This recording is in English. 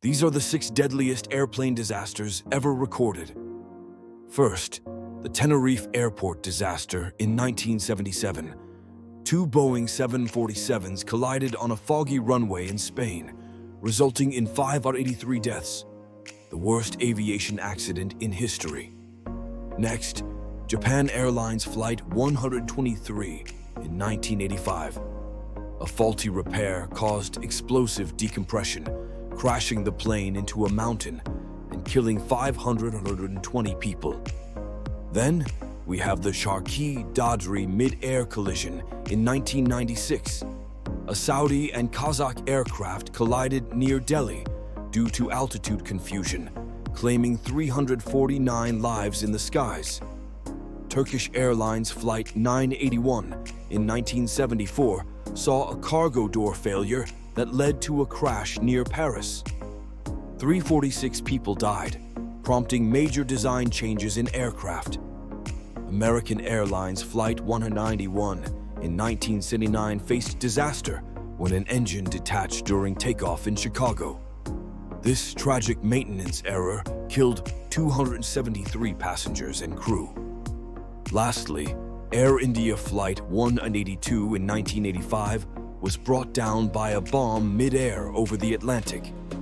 These are the 6 deadliest airplane disasters ever recorded. First, the Tenerife Airport disaster in 1977. 2 Boeing 747s collided on a foggy runway in Spain, resulting in 5 out of 83 deaths, the worst aviation accident in history. Next, Japan Airlines Flight 123 in 1985. A faulty repair caused explosive decompression, crashing the plane into a mountain and killing 520 people. Then, we have the Sharkey-Dadri mid-air collision in 1996. A Saudi and Kazakh aircraft collided near Delhi due to altitude confusion, claiming 349 lives in the skies. Turkish Airlines Flight 981 in 1974 saw a cargo door failure that led to a crash near Paris. 346 people died, prompting major design changes in aircraft. American Airlines Flight 191 in 1979 faced disaster when an engine detached during takeoff in Chicago. This tragic maintenance error killed 273 passengers and crew. Lastly, Air India Flight 182 in 1985 was brought down by a bomb mid-air over the Atlantic,